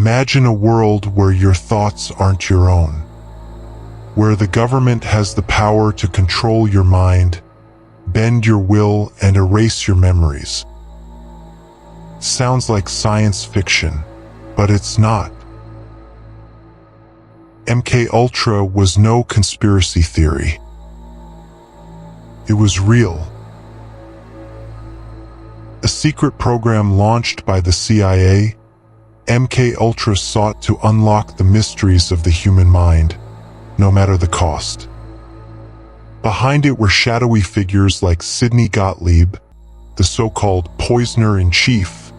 Imagine a world where your thoughts aren't your own, where the government has the power to control your mind, bend your will, and erase your memories. Sounds like science fiction, but it's not. MKUltra was no conspiracy theory. It was real. A secret program launched by the CIA, MKUltra sought to unlock the mysteries of the human mind, no matter the cost. Behind it were shadowy figures like Sidney Gottlieb, the so-called poisoner-in-chief,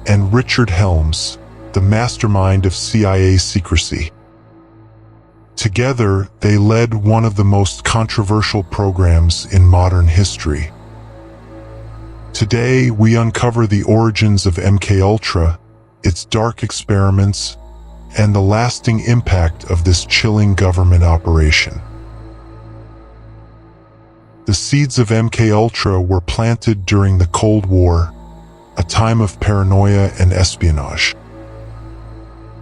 and Richard Helms, the mastermind of CIA secrecy. Together, they led one of the most controversial programs in modern history. Today, we uncover the origins of MKUltra, its dark experiments, and the lasting impact of this chilling government operation. The seeds of MKUltra were planted during the Cold War, a time of paranoia and espionage.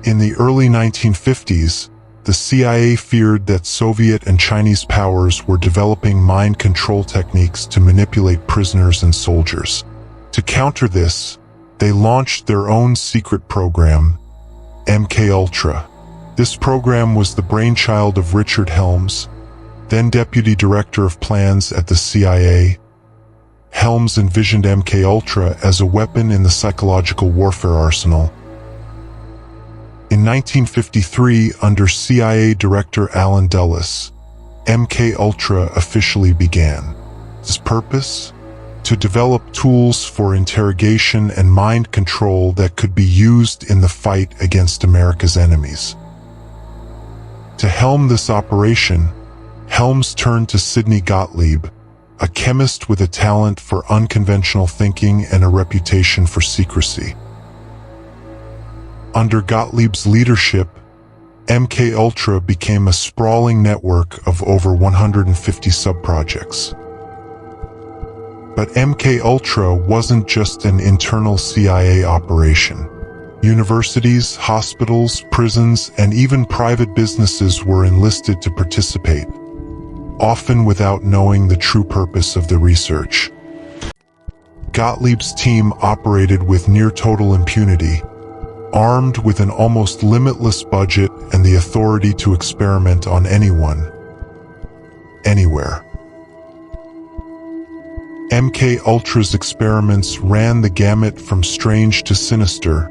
In the early 1950s, the CIA feared that Soviet and Chinese powers were developing mind control techniques to manipulate prisoners and soldiers. To counter this, they launched their own secret program, MKUltra. This program was the brainchild of Richard Helms, then Deputy Director of Plans at the CIA. Helms envisioned MKUltra as a weapon in the psychological warfare arsenal. In 1953, under CIA Director Allen Dulles, MKUltra officially began. Its purpose? To develop tools for interrogation and mind control that could be used in the fight against America's enemies. To helm this operation, Helms turned to Sidney Gottlieb, a chemist with a talent for unconventional thinking and a reputation for secrecy. Under Gottlieb's leadership, MKUltra became a sprawling network of over 150 subprojects. But MKUltra wasn't just an internal CIA operation. Universities, hospitals, prisons, and even private businesses were enlisted to participate, often without knowing the true purpose of the research. Gottlieb's team operated with near-total impunity, armed with an almost limitless budget and the authority to experiment on anyone, anywhere. MKUltra's experiments ran the gamut from strange to sinister,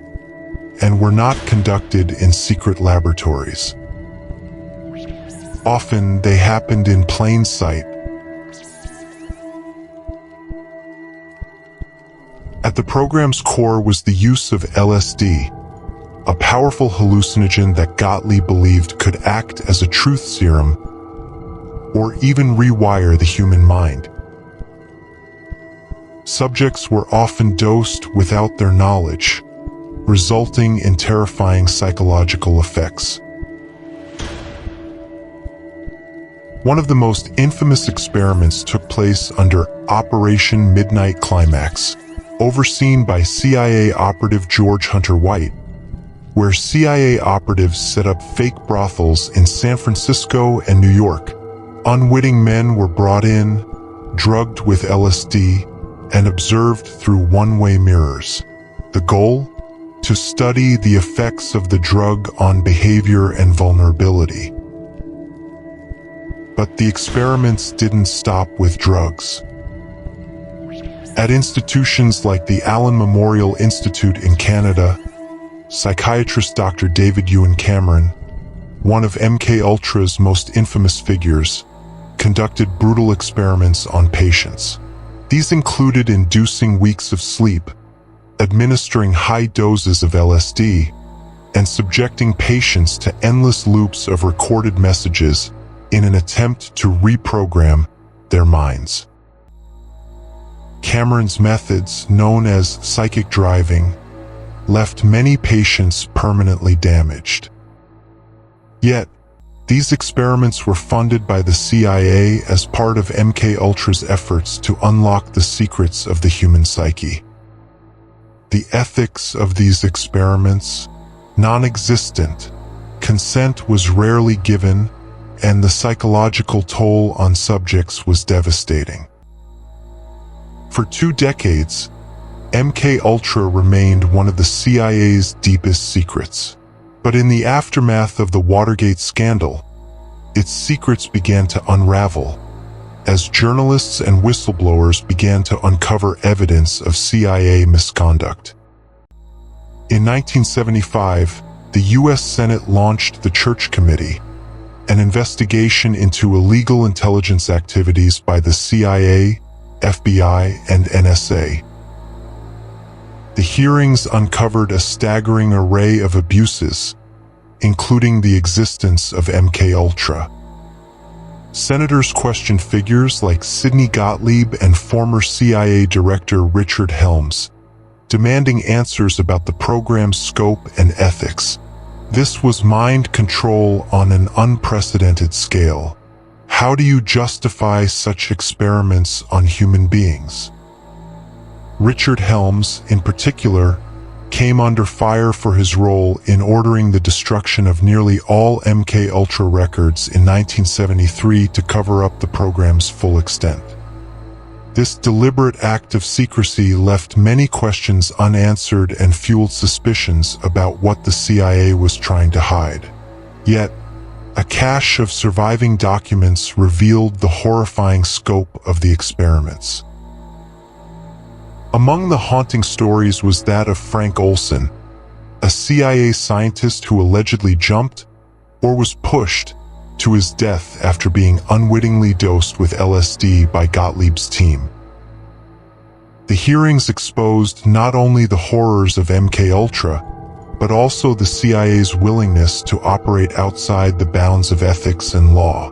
and were not conducted in secret laboratories. Often, they happened in plain sight. At the program's core was the use of LSD, a powerful hallucinogen that Gottlieb believed could act as a truth serum or even rewire the human mind. Subjects were often dosed without their knowledge, resulting in terrifying psychological effects. One of the most infamous experiments took place under Operation Midnight Climax, overseen by CIA operative George Hunter White, where CIA operatives set up fake brothels in San Francisco and New York. Unwitting men were brought in, drugged with LSD, and observed through one-way mirrors. The goal? To study the effects of the drug on behavior and vulnerability. But the experiments didn't stop with drugs. At institutions like the Allen Memorial Institute in Canada, psychiatrist Dr. David Ewan Cameron, one of MKUltra's most infamous figures, conducted brutal experiments on patients. These included inducing weeks of sleep, administering high doses of LSD, and subjecting patients to endless loops of recorded messages in an attempt to reprogram their minds. Cameron's methods, known as psychic driving, left many patients permanently damaged. Yet, these experiments were funded by the CIA as part of MKUltra's efforts to unlock the secrets of the human psyche. The ethics of these experiments, non-existent. Consent was rarely given, and the psychological toll on subjects was devastating. For 2 decades, MKUltra remained one of the CIA's deepest secrets. But in the aftermath of the Watergate scandal, its secrets began to unravel, as journalists and whistleblowers began to uncover evidence of CIA misconduct. In 1975, the U.S. Senate launched the Church Committee, an investigation into illegal intelligence activities by the CIA, FBI, and NSA. The hearings uncovered a staggering array of abuses, including the existence of MKUltra. Senators questioned figures like Sidney Gottlieb and former CIA Director Richard Helms, demanding answers about the program's scope and ethics. This was mind control on an unprecedented scale. How do you justify such experiments on human beings? Richard Helms, in particular, came under fire for his role in ordering the destruction of nearly all MKUltra records in 1973 to cover up the program's full extent. This deliberate act of secrecy left many questions unanswered and fueled suspicions about what the CIA was trying to hide. Yet, a cache of surviving documents revealed the horrifying scope of the experiments. Among the haunting stories was that of Frank Olson, a CIA scientist who allegedly jumped, or was pushed, to his death after being unwittingly dosed with LSD by Gottlieb's team. The hearings exposed not only the horrors of MKUltra, but also the CIA's willingness to operate outside the bounds of ethics and law.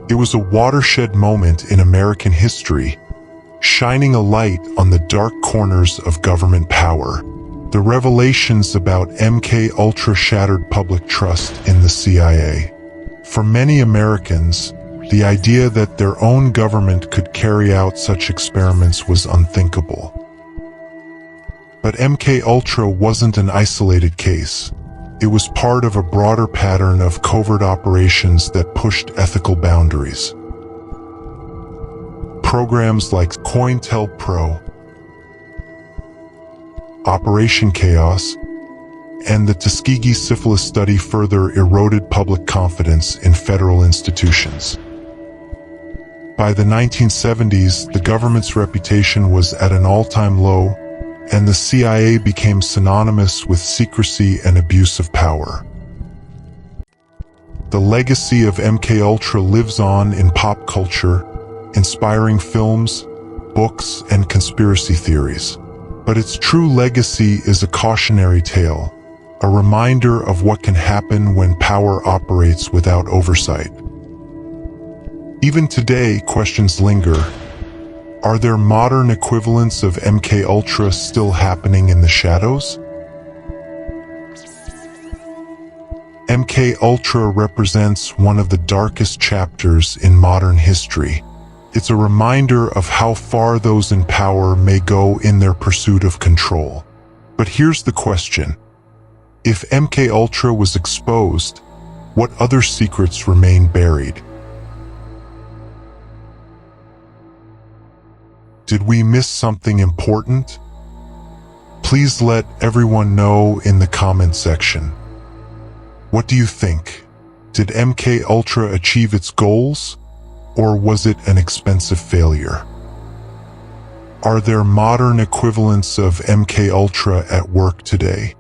It was a watershed moment in American history, shining a light on the dark corners of government power. The revelations about MKUltra shattered public trust in the CIA. For many Americans, the idea that their own government could carry out such experiments was unthinkable. But MKUltra wasn't an isolated case. It was part of a broader pattern of covert operations that pushed ethical boundaries. Programs like COINTELPRO, Operation Chaos, and the Tuskegee syphilis study further eroded public confidence in federal institutions. By the 1970s, the government's reputation was at an all-time low, and the CIA became synonymous with secrecy and abuse of power. The legacy of MKUltra lives on in pop culture, inspiring films, books, and conspiracy theories. But its true legacy is a cautionary tale, a reminder of what can happen when power operates without oversight. Even today, questions linger. Are there modern equivalents of MKUltra still happening in the shadows? MKUltra represents one of the darkest chapters in modern history. It's a reminder of how far those in power may go in their pursuit of control. But here's the question. If MKUltra was exposed, what other secrets remain buried? Did we miss something important? Please let everyone know in the comment section. What do you think? Did MKUltra achieve its goals? Or was it an expensive failure? Are there modern equivalents of MKUltra at work today?